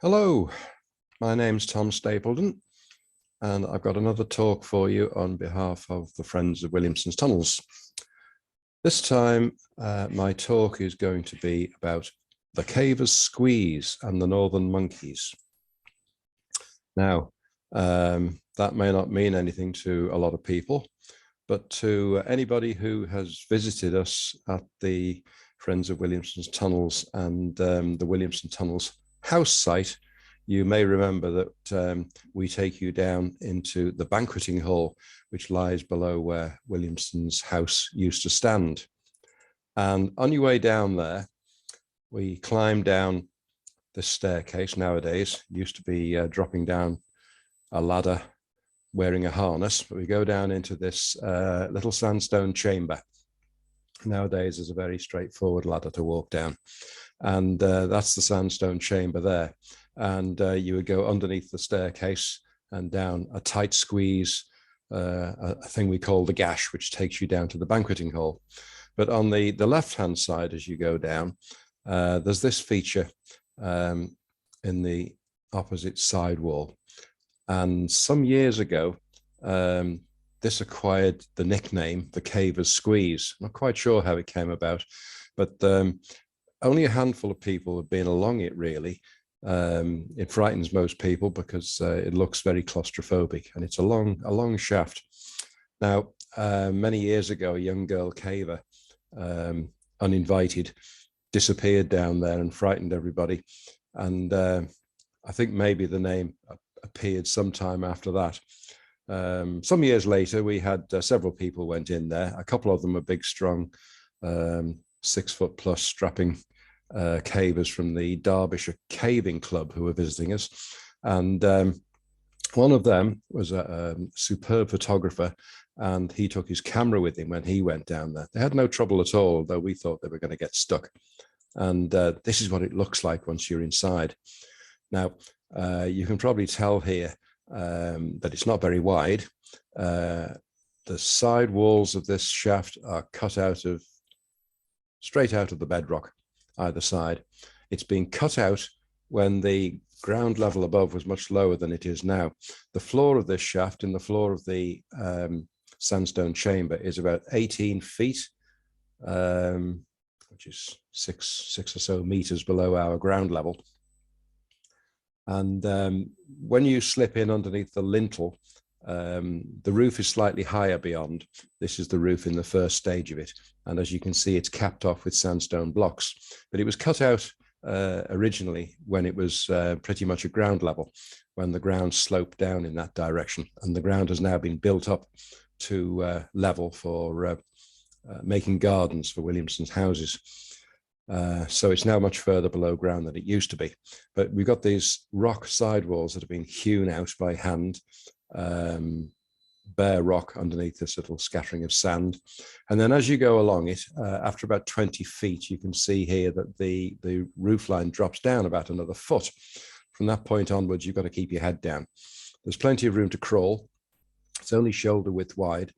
Hello, my name's Tom Stapledon, and I've got another talk for you on behalf of the Friends of Williamson's Tunnels. This time, my talk is going to be about the Cavers Squeeze and the Northern Monkeys. Now, that may not mean anything to a lot of people, but to anybody who has visited us at the Friends of Williamson's Tunnels and the Williamson Tunnels house site, you may remember that we take you down into the banqueting hall, which lies below where Williamson's house used to stand. And on your way down there, we climb down this staircase. Nowadays, used to be dropping down a ladder wearing a harness, but we go down into this little sandstone chamber. Nowadays, there's a very straightforward ladder to walk down. And that's the sandstone chamber there. And you would go underneath the staircase and down a tight squeeze, a thing we call the gash, which takes you down to the banqueting hall. But on the left-hand side, as you go down, there's this feature in the opposite side wall. And some years ago, this acquired the nickname, the Cavers Squeeze. I'm not quite sure how it came about, but only a handful of people have been along it, really. It frightens most people because it looks very claustrophobic, and it's a long shaft. Now, many years ago, a young girl caver, uninvited, disappeared down there and frightened everybody. And I think maybe the name appeared sometime after that. Some years later, we had several people went in there. A couple of them were big, strong, 6 foot plus strapping cavers from the Derbyshire Caving Club who were visiting us. And one of them was a superb photographer, and he took his camera with him when he went down there. They had no trouble at all, though we thought they were going to get stuck. And this is what it looks like once you're inside. Now, you can probably tell here that it's not very wide. The side walls of this shaft are cut out of, straight out of the bedrock, either side. It's been cut out when the ground level above was much lower than it is now. The floor of this shaft and the floor of the sandstone chamber is about 18 feet, which is six or so meters below our ground level. And when you slip in underneath the lintel, the roof is slightly higher beyond. This is the roof in the first stage of it. And as you can see, it's capped off with sandstone blocks. But it was cut out originally when it was pretty much at ground level, when the ground sloped down in that direction. And the ground has now been built up to level for making gardens for Williamson's houses. So it's now much further below ground than it used to be. But we've got these rock sidewalls that have been hewn out by hand, bare rock underneath this little scattering of sand. And then as you go along it, after about 20 feet, you can see here that the roof line drops down about another foot. From that point onwards, you've got to keep your head down. There's plenty of room to crawl. It's only shoulder width wide,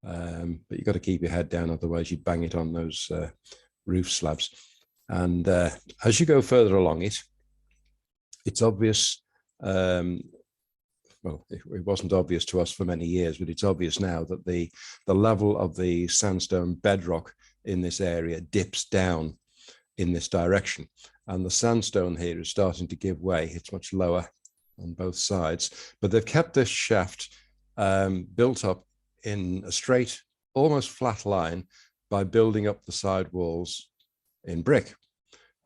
but you've got to keep your head down, otherwise you'd bang it on those roof slabs. And as you go further along it, it's obvious, well, it wasn't obvious to us for many years, but it's obvious now that the level of the sandstone bedrock in this area dips down in this direction. And the sandstone here is starting to give way. It's much lower on both sides, but they've kept this shaft built up in a straight, almost flat line by building up the side walls in brick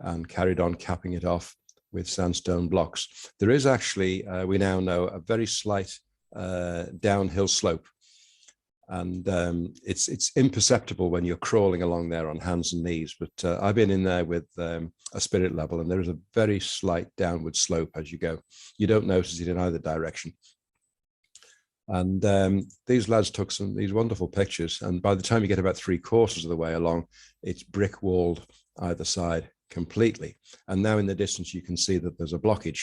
and carried on capping it off with sandstone blocks. There is actually, we now know, a very slight downhill slope, and it's imperceptible when you're crawling along there on hands and knees, but I've been in there with a spirit level, and there is a very slight downward slope as you go. You don't notice it in either direction. And these lads took these wonderful pictures, and by the time you get about 3/4 of the way along, it's brick walled either side completely. And now in the distance, you can see that there's a blockage.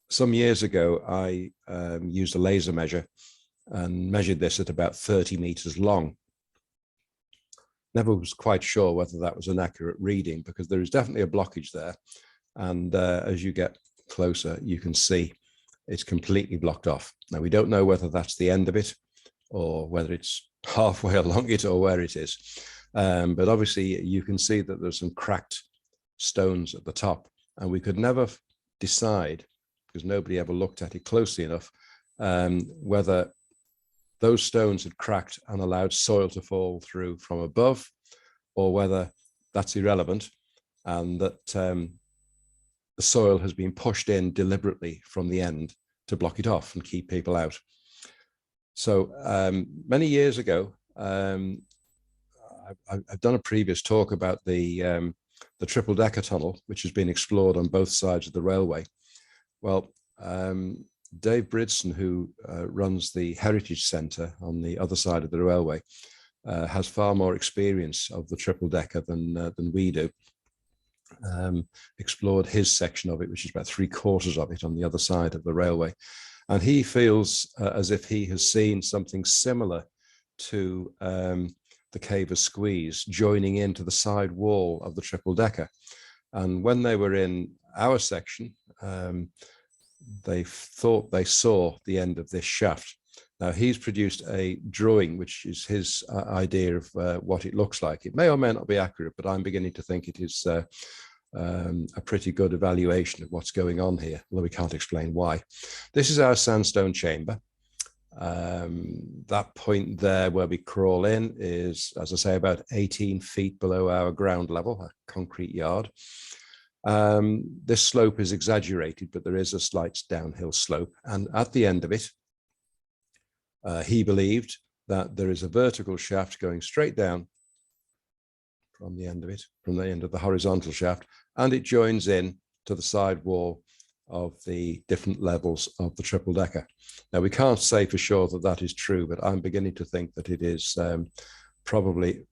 Some years ago, I used a laser measure and measured this at about 30 meters long. Never was quite sure whether that was an accurate reading, because there is definitely a blockage there. And as you get closer, you can see it's completely blocked off. Now, we don't know whether that's the end of it or whether it's halfway along it or where it is. But obviously, you can see that there's some cracked stones at the top. And we could never decide, because nobody ever looked at it closely enough, whether those stones had cracked and allowed soil to fall through from above, or whether that's irrelevant and that the soil has been pushed in deliberately from the end to block it off and keep people out. So many years ago, I've done a previous talk about the triple-decker tunnel, which has been explored on both sides of the railway. Well, Dave Bridson, who runs the Heritage Centre on the other side of the railway, has far more experience of the triple-decker than we do. Explored his section of it, which is about 3/4 of it on the other side of the railway. And he feels as if he has seen something similar to the Cave of Squeeze joining into the side wall of the triple-decker. And when they were in our section, they thought they saw the end of this shaft. Now, he's produced a drawing, which is his idea of what it looks like. It may or may not be accurate, but I'm beginning to think it is a pretty good evaluation of what's going on here, although we can't explain why. This is our sandstone chamber. That point there where we crawl in is, as I say, about 18 feet below our ground level, a concrete yard. This slope is exaggerated, but there is a slight downhill slope. And at the end of it, he believed that there is a vertical shaft going straight down from the end of it, from the end of the horizontal shaft, and it joins in to the side wall of the different levels of the triple-decker. Now, we can't say for sure that that is true, but I'm beginning to think that it is probably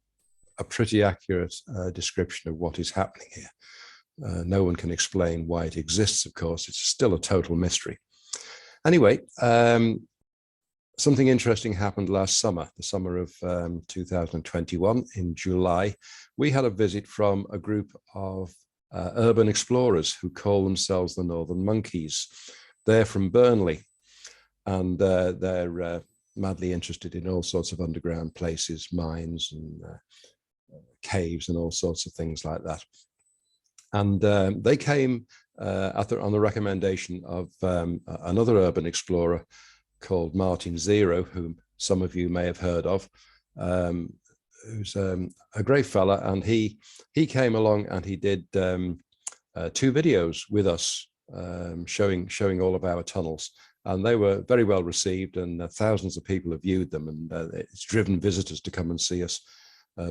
a pretty accurate description of what is happening here. No one can explain why it exists, of course. It's still a total mystery. Anyway, something interesting happened last summer, the summer of 2021, in July. We had a visit from a group of urban explorers who call themselves the Northern Monkeys. They're from Burnley, and they're madly interested in all sorts of underground places, mines and caves and all sorts of things like that. And they came on the recommendation of another urban explorer called Martin Zero, whom some of you may have heard of, who's a great fella. And he came along and he did 2 videos with us, showing all of our tunnels. And they were very well received, and thousands of people have viewed them, and it's driven visitors to come and see us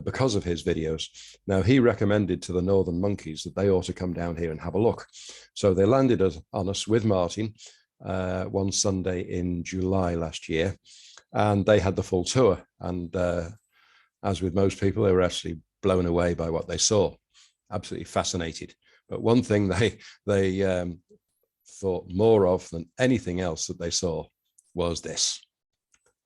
because of his videos. Now, he recommended to the Northern Monkeys that they ought to come down here and have a look. So they landed on us with Martin one Sunday in July last year, and they had the full tour. And as with most people, they were actually blown away by what they saw, absolutely fascinated. But one thing they thought more of than anything else that they saw was this.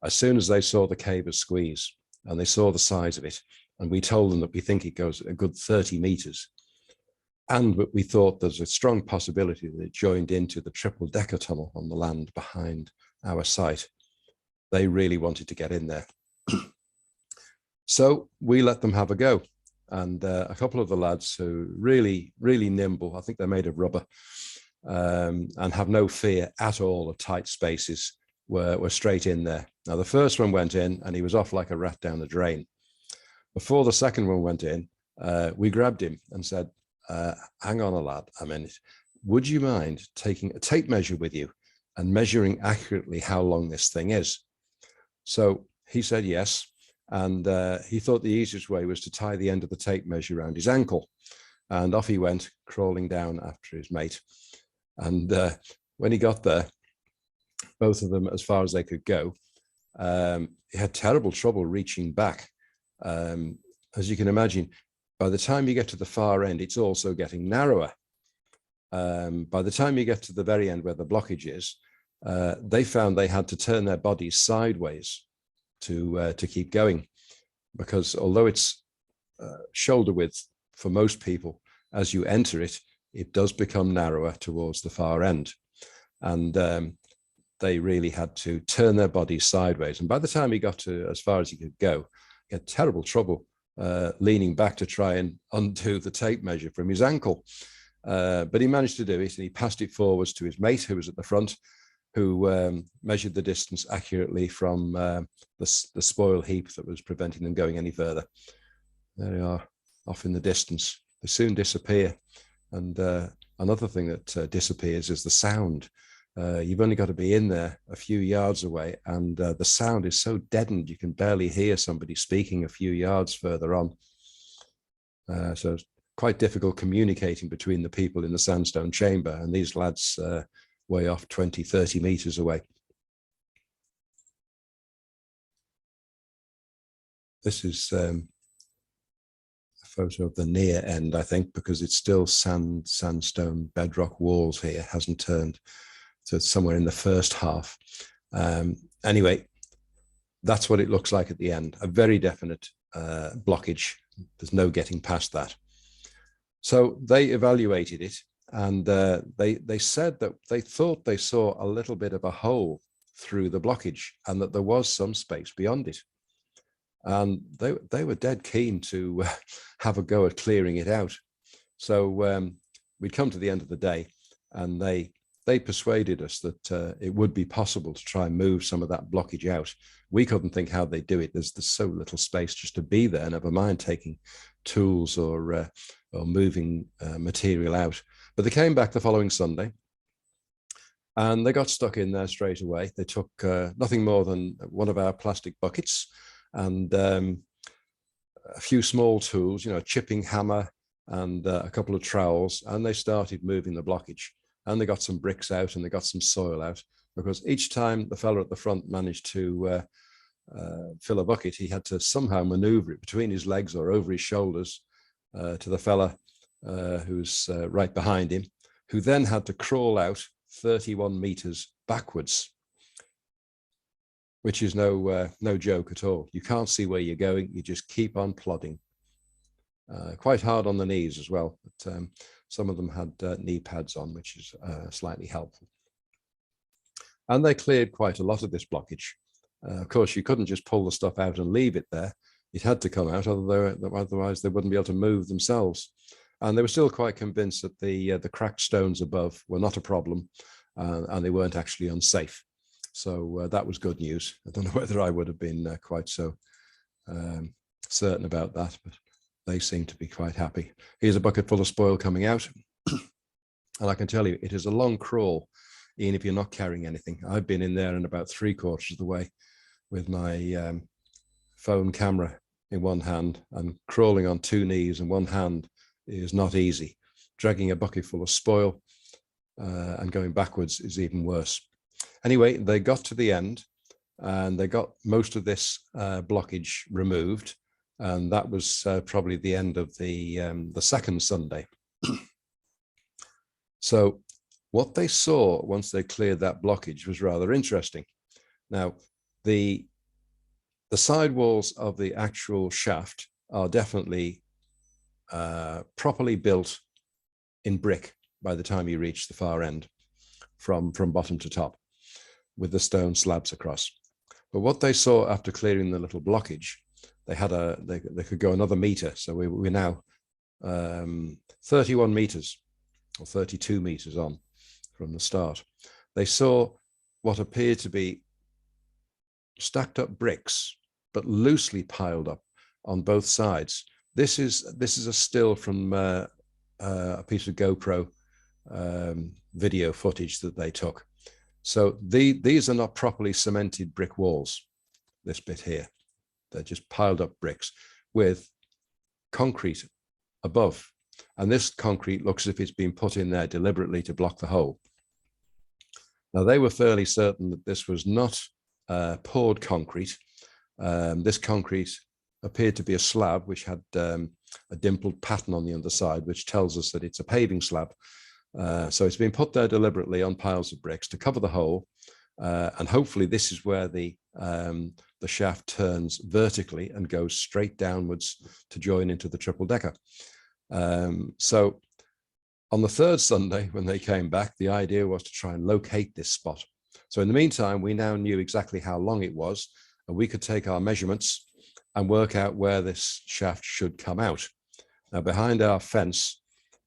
As soon as they saw the Cave of Squeeze, and they saw the size of it, and we told them that we think it goes a good 30 meters. And we thought there's a strong possibility that it joined into the triple-decker tunnel on the land behind our site. They really wanted to get in there. So we let them have a go. And a couple of the lads who really, really nimble, I think they're made of rubber, and have no fear at all of tight spaces, were straight in there. Now, the first one went in and he was off like a rat down the drain. Before the second one went in, we grabbed him and said, hang on a lad, a minute. Would you mind taking a tape measure with you and measuring accurately how long this thing is? So he said yes. And he thought the easiest way was to tie the end of the tape measure around his ankle. And off he went, crawling down after his mate. And when he got there, both of them as far as they could go, he had terrible trouble reaching back. As you can imagine, by the time you get to the far end, it's also getting narrower. By the time you get to the very end where the blockage is, they found they had to turn their bodies sideways to keep going, because although it's shoulder width for most people, as you enter it, it does become narrower towards the far end. And they really had to turn their bodies sideways. And by the time he got to as far as he could go, he had terrible trouble leaning back to try and undo the tape measure from his ankle. But he managed to do it, and he passed it forwards to his mate who was at the front, who measured the distance accurately from the spoil heap that was preventing them going any further. There they are, off in the distance. They soon disappear. And another thing that disappears is the sound. You've only got to be in there a few yards away, and the sound is so deadened you can barely hear somebody speaking a few yards further on. So it's quite difficult communicating between the people in the sandstone chamber, and these lads way off 20, 30 meters away. This is a photo of the near end, I think, because it's still sandstone bedrock walls here, hasn't turned. So it's somewhere in the first half. Anyway, that's what it looks like at the end, a very definite blockage. There's no getting past that. So they evaluated it, and they said that they thought they saw a little bit of a hole through the blockage and that there was some space beyond it. And they were dead keen to have a go at clearing it out. So we'd come to the end of the day, and they persuaded us that it would be possible to try and move some of that blockage out. We couldn't think how they do it. There's so little space just to be there, never mind taking tools or moving material out. But they came back the following Sunday, and they got stuck in there straight away. They took nothing more than one of our plastic buckets and a few small tools, you know, a chipping hammer and a couple of trowels, and they started moving the blockage. And they got some bricks out and they got some soil out, because each time the fella at the front managed to fill a bucket, he had to somehow maneuver it between his legs or over his shoulders to the fella who's right behind him, who then had to crawl out 31 meters backwards, which is no joke at all. You can't see where you're going. You just keep on plodding. Quite hard on the knees as well. But, some of them had knee pads on, which is slightly helpful. And they cleared quite a lot of this blockage. Of course, you couldn't just pull the stuff out and leave it there. It had to come out, otherwise they wouldn't be able to move themselves. And they were still quite convinced that the cracked stones above were not a problem, and they weren't actually unsafe. So that was good news. I don't know whether I would have been quite so certain about that, but they seem to be quite happy. Here's a bucket full of spoil coming out. And I can tell you, it is a long crawl, even if you're not carrying anything. I've been in there in about 3/4 of the way with my phone camera in one hand, and crawling on 2 knees and one hand is not easy. Dragging a bucket full of spoil and going backwards is even worse. Anyway, they got to the end and they got most of this blockage removed. And that was probably the end of the second Sunday. So what they saw once they cleared that blockage was rather interesting. Now, the side walls of the actual shaft are definitely properly built in brick by the time you reach the far end, from bottom to top, with the stone slabs across. But what they saw after clearing the little blockage, they could go another meter. So we're now 31 meters or 32 meters on from the start. They saw what appeared to be stacked up bricks, but loosely piled up on both sides. This is a still from a piece of GoPro video footage that they took. So these are not properly cemented brick walls, this bit here. They're just piled up bricks with concrete above. And this concrete looks as if it's been put in there deliberately to block the hole. Now, they were fairly certain that this was not poured concrete. This concrete appeared to be a slab which had a dimpled pattern on the underside, which tells us that it's a paving slab. So it's been put there deliberately on piles of bricks to cover the hole. And hopefully this is where the shaft turns vertically and goes straight downwards to join into the triple decker. So On the third Sunday, when they came back, the idea was to try and locate this spot. So in the meantime, we now knew exactly how long it was, and we could take our measurements and work out where this shaft should come out. Now, behind our fence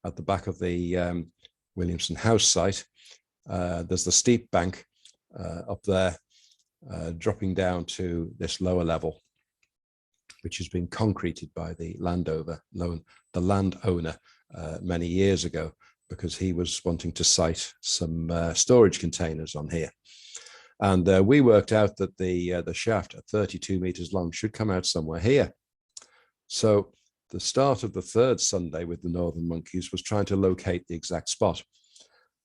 at the back of the Williamson house site, there's the steep bank up there, dropping down to this lower level, which has been concreted by the landowner many years ago, because he was wanting to site some storage containers on here. And we worked out that the shaft at 32 meters long should come out somewhere here. So the start of the third Sunday with the Northern Monkeys was trying to locate the exact spot.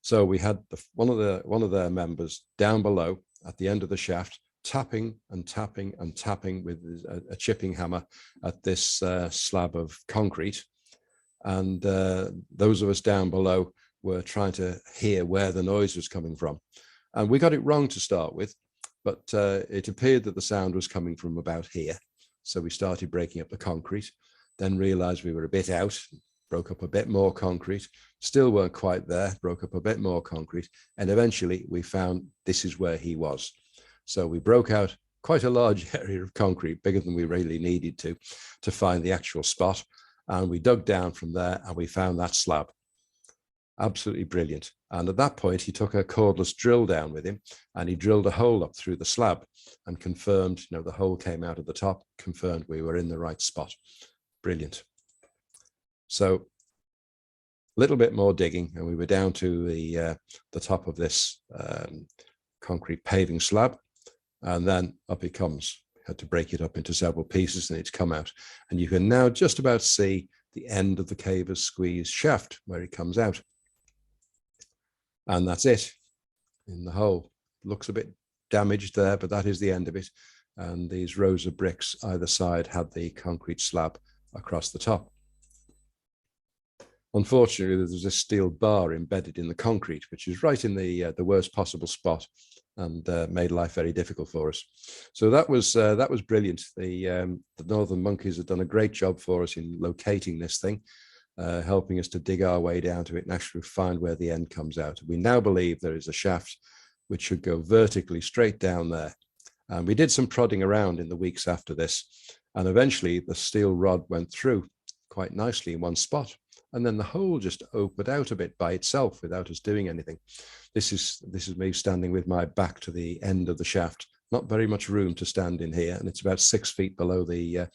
So we had one of their members down below at the end of the shaft, tapping and tapping and tapping with a chipping hammer at this slab of concrete. And those of us down below were trying to hear where the noise was coming from. And we got it wrong to start with, but it appeared that the sound was coming from about here. So we started breaking up the concrete, then realized we were a bit out, broke up a bit more concrete, still weren't quite there, broke up a bit more concrete, and eventually we found this is where he was. So we broke out quite a large area of concrete, bigger than we really needed to find the actual spot. And we dug down from there and we found that slab. Absolutely brilliant. And at that point, he took a cordless drill down with him and he drilled a hole up through the slab and confirmed, the hole came out of the top, confirmed we were in the right spot. Brilliant. So a little bit more digging and we were down to the top of this concrete paving slab, and then up it comes. Had to break it up into several pieces and it's come out. And you can now just about see the end of the caver's squeeze shaft where it comes out. And that's it in the hole. Looks a bit damaged there, but that is the end of it. And these rows of bricks either side had the concrete slab across the top. Unfortunately, there's this steel bar embedded in the concrete, which is right in the worst possible spot, and made life very difficult for us. So that was brilliant. The Northern Monkeys have done a great job for us in locating this thing, helping us to dig our way down to it and actually find where the end comes out. We now believe there is a shaft which should go vertically straight down there. And we did some prodding around in the weeks after this, and eventually the steel rod went through quite nicely in one spot. And then the hole just opened out a bit by itself without us doing anything. This is me standing with my back to the end of the shaft. Not very much room to stand in here, and it's about 6 feet below the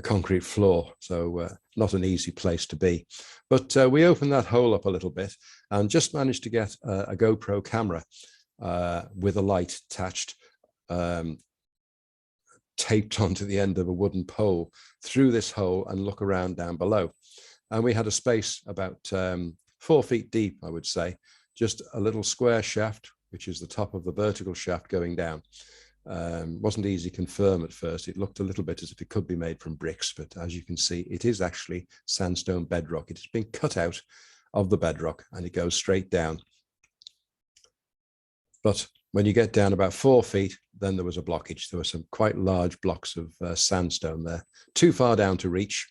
concrete floor, so not an easy place to be. But we opened that hole up a little bit and just managed to get a GoPro camera with a light attached, taped onto the end of a wooden pole through this hole and look around down below. And we had a space about 4 feet deep, I would say, just a little square shaft, which is the top of the vertical shaft going down. Wasn't easy to confirm at first. It looked a little bit as if it could be made from bricks, but as you can see, it is actually sandstone bedrock. It has been cut out of the bedrock and it goes straight down. But when you get down about 4 feet, then there was a blockage. There were some quite large blocks of sandstone there, too far down to reach.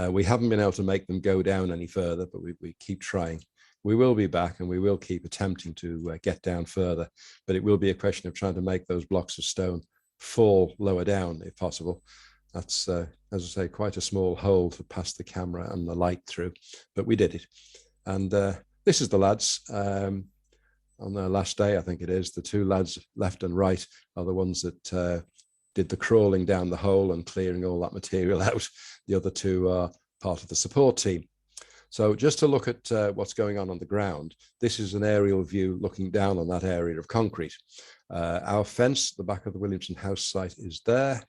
We haven't been able to make them go down any further, but we keep trying. We will be back and we will keep attempting to get down further, but it will be a question of trying to make those blocks of stone fall lower down if possible. That's, as I say, quite a small hole to pass the camera and the light through, but we did it. And this is the lads. On their last day, I think it is, the two lads left and right are the ones that did the crawling down the hole and clearing all that material out. The other two are part of the support team. So just to look at what's going on the ground, this is an aerial view looking down on that area of concrete. Our fence, the back of the Williamson house site, is there.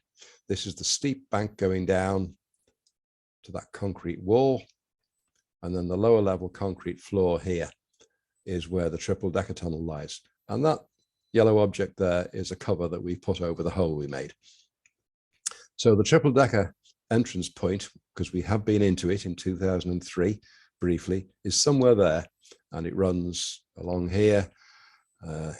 This is the steep bank going down to that concrete wall. And then the lower level concrete floor here is where the triple-decker tunnel lies. And that yellow object there is a cover that we put over the hole we made. So the triple-decker entrance point, because we have been into it in 2003 briefly, is somewhere there, and it runs along here.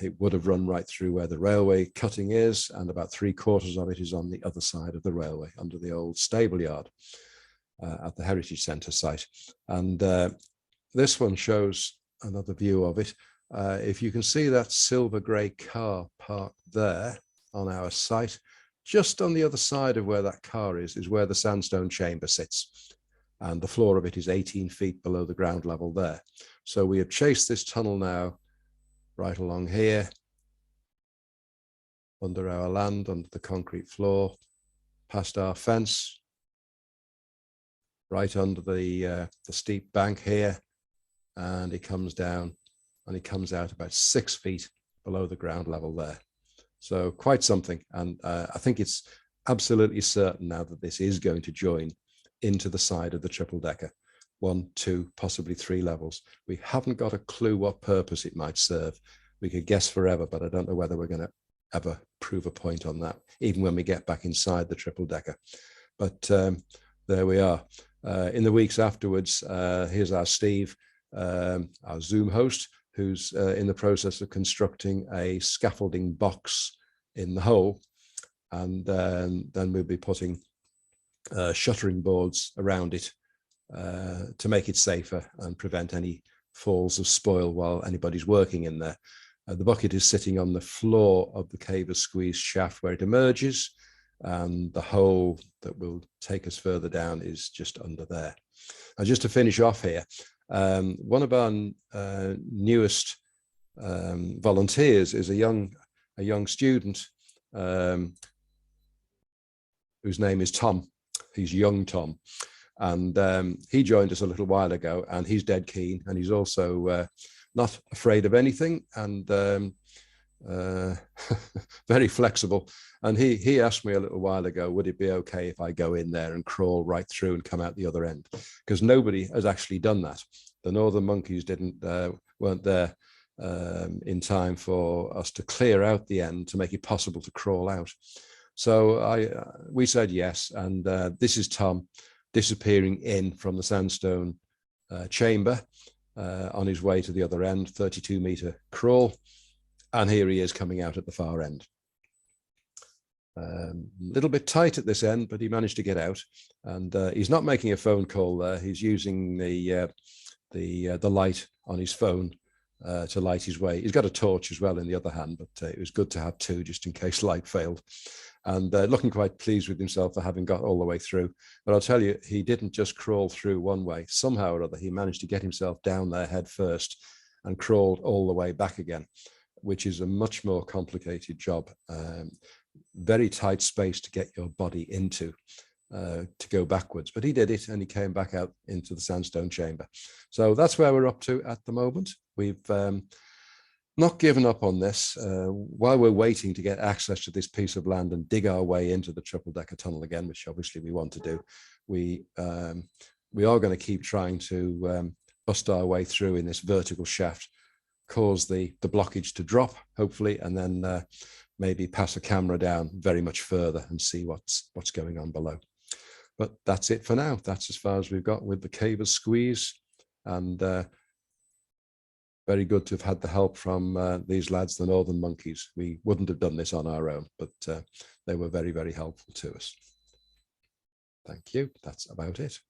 It would have run right through where the railway cutting is, and about 3/4 of it is on the other side of the railway under the old stable yard at the Heritage Centre site. And this one shows another view of it. If you can see that silver grey car parked there on our site, just on the other side of where that car is where the sandstone chamber sits. And the floor of it is 18 feet below the ground level there. So we have chased this tunnel now right along here, under our land, under the concrete floor, past our fence, right under the steep bank here, and it comes down and it comes out about 6 feet below the ground level there. So quite something. And I think it's absolutely certain now that this is going to join into the side of the triple decker, 1, 2, possibly 3 levels. We haven't got a clue what purpose it might serve. We could guess forever, but I don't know whether we're going to ever prove a point on that, even when we get back inside the triple decker. But there we are. In the weeks afterwards, here's our Steve, our Zoom host, who's in the process of constructing a scaffolding box in the hole. And then we'll be putting shuttering boards around it to make it safer and prevent any falls of spoil while anybody's working in there. The bucket is sitting on the floor of the caver's squeeze shaft where it emerges, and the hole that will take us further down is just under there. And just to finish off here, one of our newest volunteers is a young student whose name is Tom. He's young Tom, and he joined us a little while ago, and he's dead keen, and he's also not afraid of anything, and very flexible. And he asked me a little while ago, would it be okay if I go in there and crawl right through and come out the other end? Because nobody has actually done that. The northern monkeys weren't there in time for us to clear out the end to make it possible to crawl out. So we said yes, and this is Tom disappearing in from the sandstone chamber on his way to the other end, 32-meter crawl, and here he is coming out at the far end. A little bit tight at this end, but he managed to get out, and he's not making a phone call there. He's using the light on his phone to light his way. He's got a torch as well in the other hand, but it was good to have two just in case light failed. And looking quite pleased with himself for having got all the way through. But I'll tell you, he didn't just crawl through one way. Somehow or other, he managed to get himself down there head first and crawled all the way back again, which is a much more complicated job. Very tight space to get your body into to go backwards. But he did it, and he came back out into the sandstone chamber. So that's where we're up to at the moment. We've not given up on this. While we're waiting to get access to this piece of land and dig our way into the triple decker tunnel again, which obviously we want to do, we are going to keep trying to bust our way through in this vertical shaft, cause the blockage to drop, hopefully, and then maybe pass a camera down very much further and see what's going on below. But that's it for now. That's as far as we've got with the caver's squeeze, and very good to have had the help from these lads, the Northern Monkeys. We wouldn't have done this on our own, but they were very, very helpful to us. Thank you. That's about it.